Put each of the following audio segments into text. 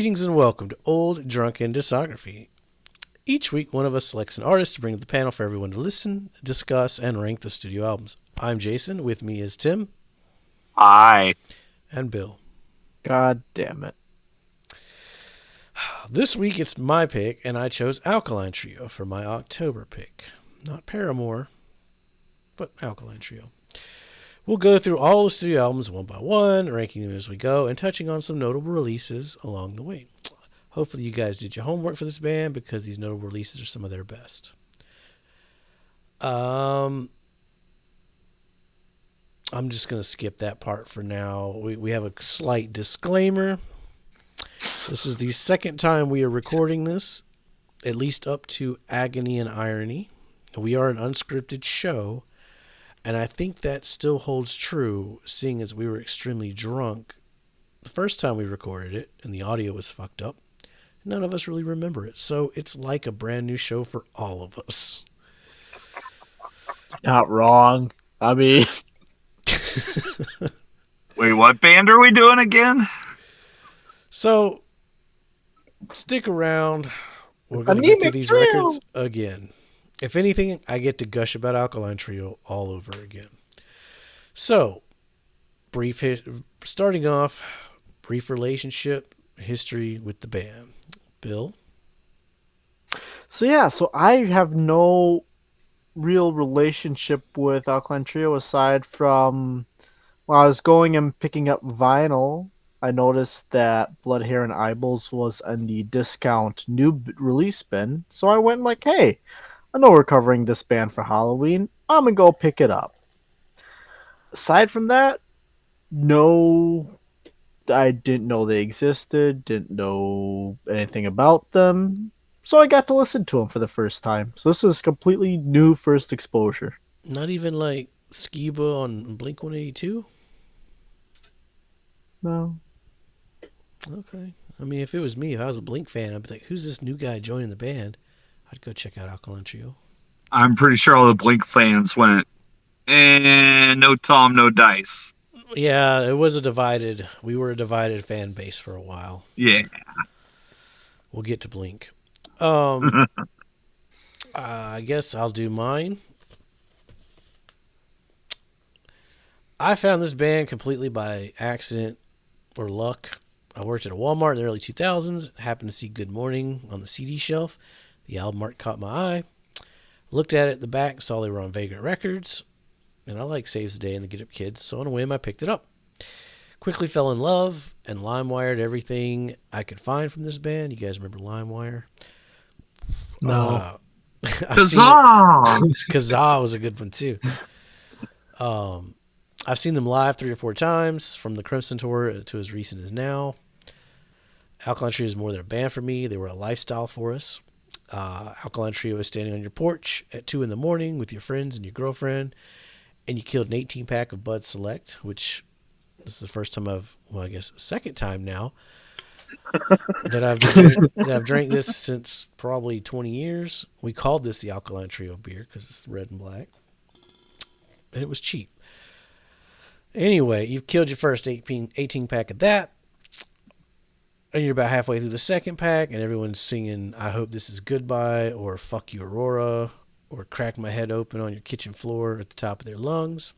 Greetings and welcome to Old Drunken Discography. Each week, one of us selects an artist to bring to the panel for everyone to listen, discuss, and rank the studio albums. I'm Jason. With me is Tim. Hi. And Bill. God damn it. This week, it's my pick, and I chose Alkaline Trio for my October pick. Not Paramore, but Alkaline Trio. We'll go through all the studio albums one by one, ranking them as we go, and touching on some notable releases along the way. Hopefully you guys did your homework for this band because these notable releases are some of their best. I'm just going to skip that part for now. We have a slight disclaimer. This is the second time we are recording this, at least up to Agony and Irony. We are an unscripted show. And I think that still holds true, seeing as we were extremely drunk the first time we recorded it, and the audio was fucked up. None of us really remember it, so it's like a brand new show for all of us. Not wrong. I mean... Wait, what band are we doing again? So, stick around. We're going to go through these records again. If anything, I get to gush about Alkaline Trio all over again. So, starting off, brief relationship, history with the band. Bill? So I have no real relationship with Alkaline Trio aside from when I was going and picking up vinyl. I noticed that Blood, Hair, and Eyeballs was in the discount new release bin. So I went like, hey, I know we're covering this band for Halloween. I'm going to go pick it up. Aside from that, no, I didn't know they existed, didn't know anything about them. So I got to listen to them for the first time. So this is completely new first exposure. Not even like Skiba on Blink-182? No. Okay. I mean, if it was me, if I was a Blink fan, I'd be like, who's this new guy joining the band? I'd go check out Alkaline Trio. I'm pretty sure all the Blink fans went, no Tom, no Dice. Yeah, we were a divided fan base for a while. Yeah. We'll get to Blink. I guess I'll do mine. I found this band completely by accident or luck. I worked at a Walmart in the early 2000s, happened to see Good Morning on the CD shelf. The album art caught my eye. Looked at it at the back, saw they were on Vagrant Records, and I like Saves the Day and the Get Up Kids, so on a whim I picked it up. Quickly fell in love and LimeWired everything I could find from this band. You guys remember LimeWire? No. Kazaa! Kazaa was a good one too. I've seen them live 3 or 4 times, from the Crimson Tour to as recent as now. Alkaline Trio is more than a band for me. They were a lifestyle for us. Alkaline Trio is standing on your porch at 2 a.m. with your friends and your girlfriend, and you killed an 18-pack of Bud Select, which this is the first time second time now that I've drank this since probably 20 years. We called this the Alkaline Trio beer because it's red and black, and it was cheap. Anyway, you've killed your first 18-pack of that, and you're about halfway through the second pack, and everyone's singing I Hope This Is Goodbye, or Fuck You Aurora, or Crack My Head Open on Your Kitchen Floor at the top of their lungs.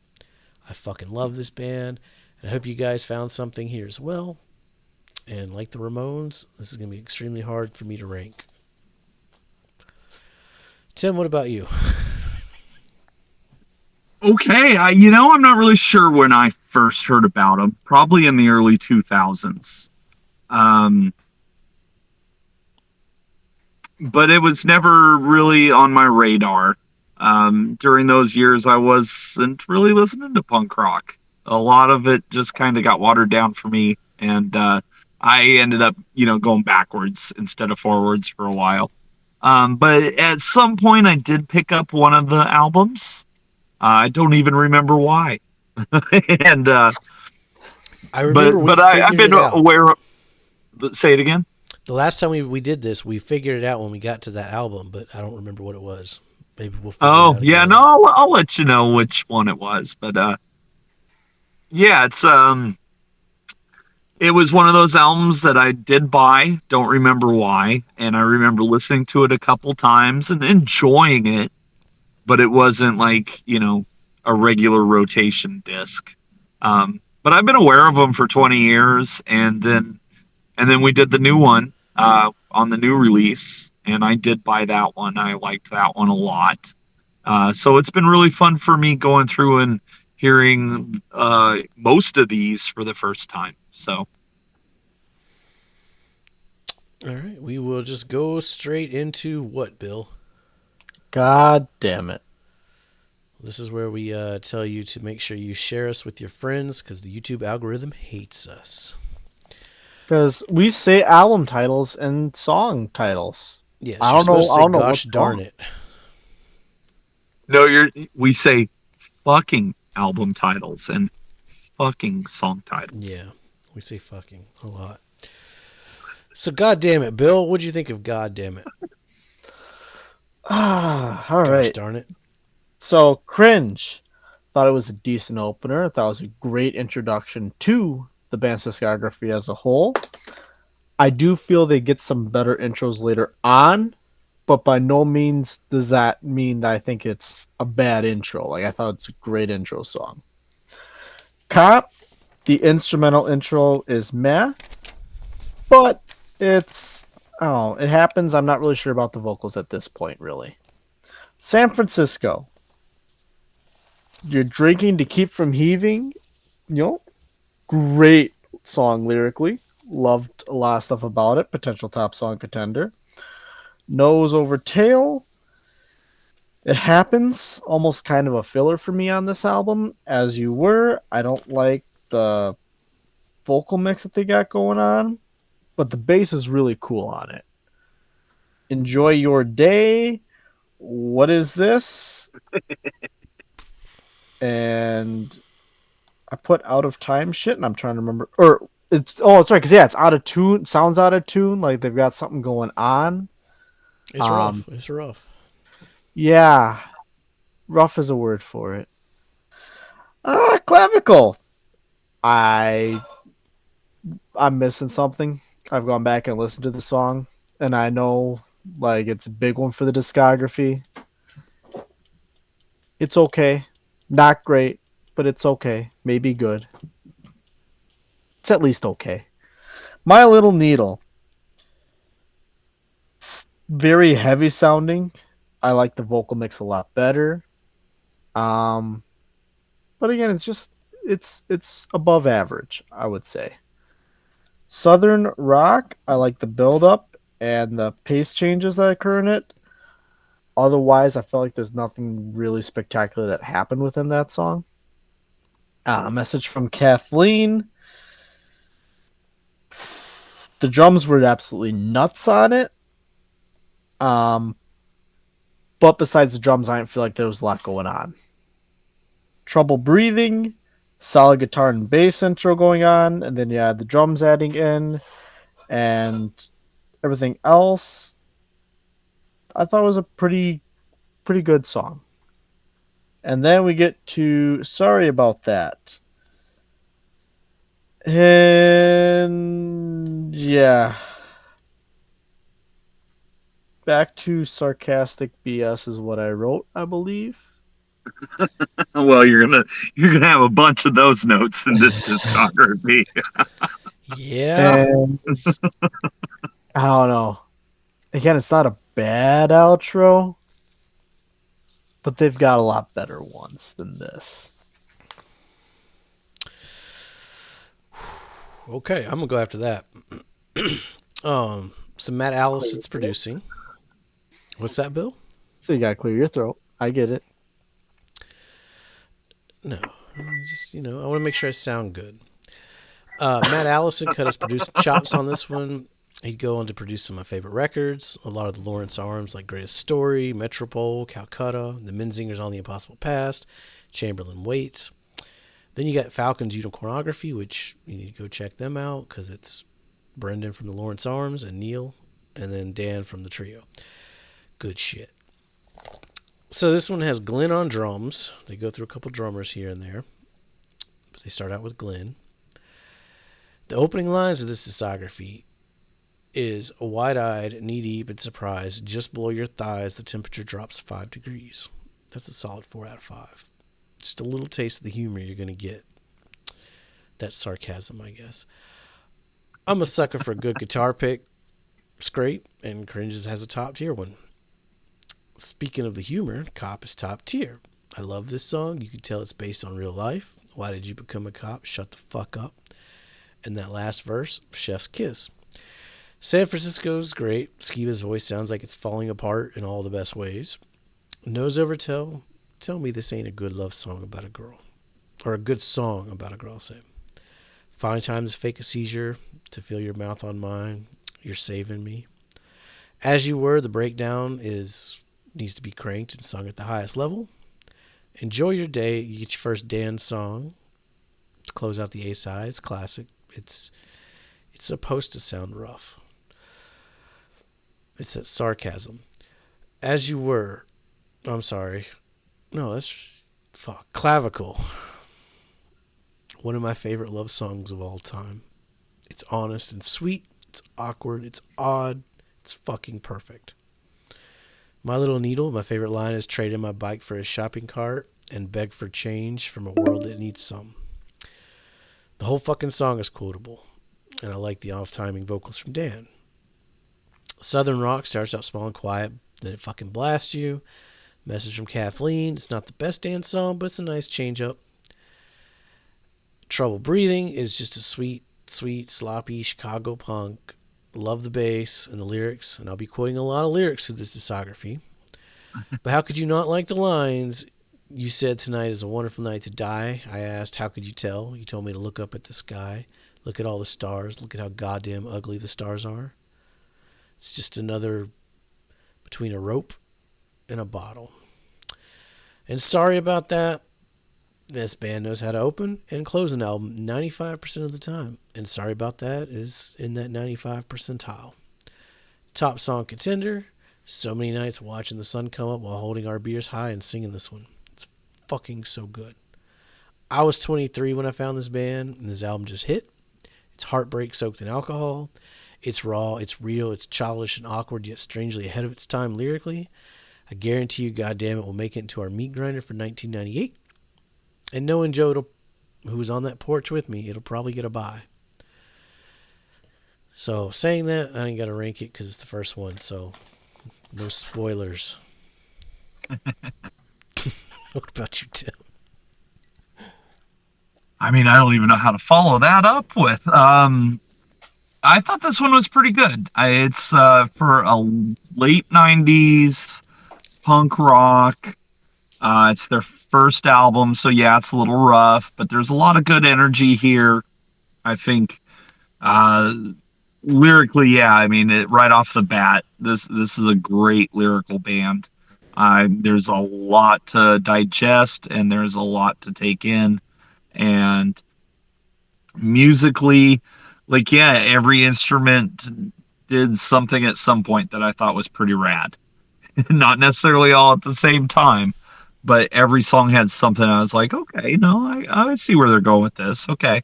I fucking love this band, and I hope you guys found something here as well. And like the Ramones, this is going to be extremely hard for me to rank. Tim, what about you? Okay, I'm not really sure when I first heard about them. Probably in the early 2000s. But it was never really on my radar. During those years, I wasn't really listening to punk rock. A lot of it just kind of got watered down for me, and I ended up, going backwards instead of forwards for a while. But at some point, I did pick up one of the albums. I don't even remember why. And I remember, but I've been aware of. Say it again. The last time we did this, we figured it out when we got to that album, but I don't remember what it was. Maybe we'll figure it out again. Yeah, no, I'll let you know which one it was. But yeah, it's It was one of those albums that I did buy, don't remember why, and I remember listening to it a couple times and enjoying it, but it wasn't like, a regular rotation disc. But I've been aware of them for 20 years, and then we did the new one on the new release, and I did buy that one. I liked that one a lot. So it's been really fun for me going through and hearing most of these for the first time. So All right, we will just go straight into what, Bill? God damn it. This is where we tell you to make sure you share us with your friends because the YouTube algorithm hates us. Because we say album titles and song titles. Yes, I you're don't know. supposed to I say don't know gosh what's darn wrong. it. no, we say fucking album titles and fucking song titles. Yeah, we say fucking a lot. So, God damn it, Bill. What'd you think of God damn it? All Gosh right. darn it. So, Cringe. Thought it was a decent opener. Thought it was a great introduction to the band's discography as a whole. I do feel they get some better intros later on, but by no means does that mean that I think it's a bad intro. Like, I thought it's a great intro song. Cop, the instrumental intro is meh, but it happens. I'm not really sure about the vocals at this point, really. San Francisco, you're drinking to keep from heaving, great song lyrically. Loved a lot of stuff about it. Potential top song contender. Nose over tail. It happens. Almost kind of a filler for me on this album. As you were, I don't like the vocal mix that they got going on, but the bass is really cool on it. Enjoy your day. What is this? And I put out of time shit, and I'm trying to remember. Or it's sorry, because it's out of tune. Sounds out of tune. Like they've got something going on. It's rough. It's rough. Yeah, rough is a word for it. Clavicle. I I'm missing something. I've gone back and listened to the song, and I know like it's a big one for the discography. It's okay, not great, but it's okay. Maybe good. It's at least okay. My Little Needle. Very heavy sounding. I like the vocal mix a lot better. Um, but again, it's above average, I would say. Southern Rock, I like the build up and the pace changes that occur in it. Otherwise, I felt like there's nothing really spectacular that happened within that song. A message from Kathleen. The drums were absolutely nuts on it. But besides the drums, I didn't feel like there was a lot going on. Trouble Breathing, solid guitar and bass intro going on, and then the drums adding in, and everything else. I thought it was a pretty good song. And then we get to Sorry About That. And back to sarcastic BS is what I wrote, I believe. Well, you're gonna have a bunch of those notes in this discography. Yeah. And I don't know. Again, it's not a bad outro, but they've got a lot better ones than this. Okay, I'm gonna go after that. So Matt Allison's producing. What's that, Bill? So you gotta clear your throat. I get it. No, just I want to make sure I sound good. Matt Allison cut his producing chops on this one. He'd go on to produce some of my favorite records. A lot of the Lawrence Arms, like Greatest Story, Metropole, Calcutta, The Menzingers on the Impossible Past, Chamberlain Waits. Then you got Falcon's Unicornography, which you need to go check them out because it's Brendan from the Lawrence Arms and Neil, and then Dan from the Trio. Good shit. So this one has Glenn on drums. They go through a couple drummers here and there, but they start out with Glenn. The opening lines of this discography is wide-eyed, knee-deep, and surprised. Just below your thighs, the temperature drops 5 degrees. That's a solid 4 out of 5. Just a little taste of the humor you're going to get. That's sarcasm, I guess. I'm a sucker for a good guitar pick. It's great, and Cringes has a top-tier one. Speaking of the humor, Cop is top tier. I love this song. You can tell it's based on real life. Why did you become a cop? Shut the fuck up. And that last verse, chef's kiss. San Francisco's great. Skiba's voice sounds like it's falling apart in all the best ways. Nose over tell me this ain't a good love song about a girl. Or a good song about a girl, say. Fine time to fake a seizure, to feel your mouth on mine. You're saving me. As You Were, the breakdown needs to be cranked and sung at the highest level. Enjoy Your Day. You get your first Dan song to close out the A-side. It's classic. It's supposed to sound rough. It's that sarcasm. As You Were. I'm sorry. No, that's... Fuck. Clavicle. One of my favorite love songs of all time. It's honest and sweet. It's awkward. It's odd. It's fucking perfect. My Little Needle. My favorite line is trade in my bike for a shopping cart and beg for change from a world that needs some. The whole fucking song is quotable. And I like the off-timing vocals from Dan. Southern Rock starts out small and quiet, then it fucking blasts you. Message from Kathleen. It's not the best Dan song, but it's a nice change-up. Trouble Breathing is just a sweet, sloppy Chicago punk. Love the bass and the lyrics, and I'll be quoting a lot of lyrics through this discography. But how could you not like the lines? You said tonight is a wonderful night to die. I asked, how could you tell? You told me to look up at the sky. Look at all the stars. Look at how goddamn ugly the stars are. It's just another between a rope and a bottle. And sorry about that. This band knows how to open and close an album 95% of the time. And sorry about that is in that 95 percentile. Top song contender. So many nights watching the sun come up while holding our beers high and singing this one. It's fucking so good. I was 23 when I found this band, and this album just hit. It's heartbreak soaked in alcohol. It's raw, it's real, it's childish and awkward, yet strangely ahead of its time lyrically. I guarantee you, Goddamnit, will make it into our meat grinder for 1998. And knowing Joe, who was on that porch with me, it'll probably get a buy. So, saying that, I ain't got to rank it because it's the first one, so no spoilers. What about you, Tim? I mean, I don't even know how to follow that up with. I thought this one was pretty good. It's for a late 90s punk rock. It's their first album, so yeah, it's a little rough, but there's a lot of good energy here. I think lyrically, yeah, I mean, right off the bat, this is a great lyrical band. There's a lot to digest, and there's a lot to take in, and musically, like, yeah, every instrument did something at some point that I thought was pretty rad. Not necessarily all at the same time, but every song had something I was like, okay, no, I see where they're going with this. Okay.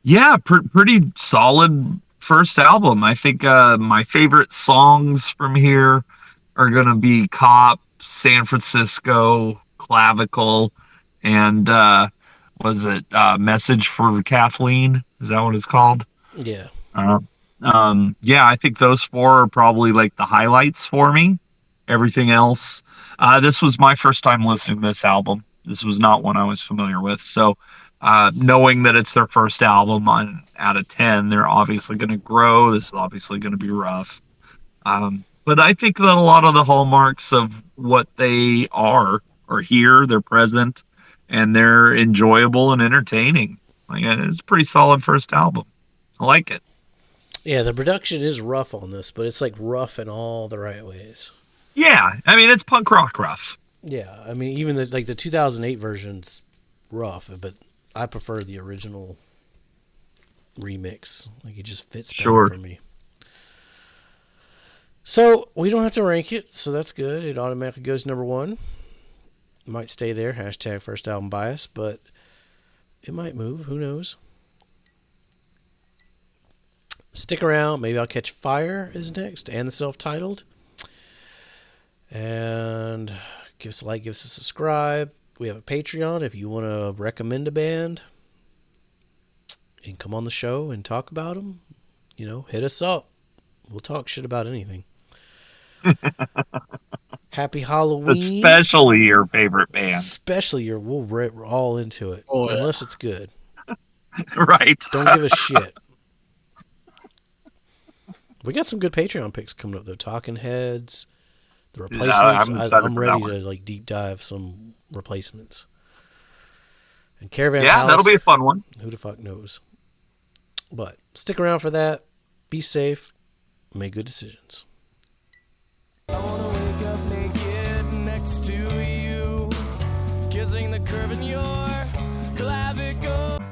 Yeah, pretty solid first album. I think my favorite songs from here are going to be Cop, San Francisco, Clavicle, and was it Message for Kathleen? Is that what it's called? Yeah. Yeah, I think those four are probably like the highlights for me. Everything else, this was my first time listening to this album. This was not one I was familiar with. So, knowing that it's their first album out of 10, they're obviously going to grow. This is obviously going to be rough. But I think that a lot of the hallmarks of what they are here, they're present, and they're enjoyable and entertaining. Like, it's a pretty solid first album. I like it. Yeah, the production is rough on this, but it's like rough in all the right ways. Yeah, I mean, it's punk rock rough. Yeah, I mean, even the 2008 version's rough, but I prefer the original remix. Like, it just fits better for me. So, we don't have to rank it, so that's good. It automatically goes number one. Might stay there, hashtag first album bias, but it might move. Who knows? Stick around. Maybe I'll Catch Fire is next, and the self-titled. And give us a like, give us a subscribe. We have a Patreon if you want to recommend a band and come on the show and talk about them. Hit us up. We'll talk shit about anything. Happy Halloween. Especially your favorite band. Especially we're all into it. Oh, yeah. Unless it's good. Right. Don't give a shit. We got some good Patreon picks coming up though. Talking Heads, the replacements. I'm ready to deep dive some replacements. And Caravan Palace. That'll be a fun one. Who the fuck knows? But stick around for that. Be safe. Make good decisions. I wanna wake up naked next to you, kissing the curve in your clavicle.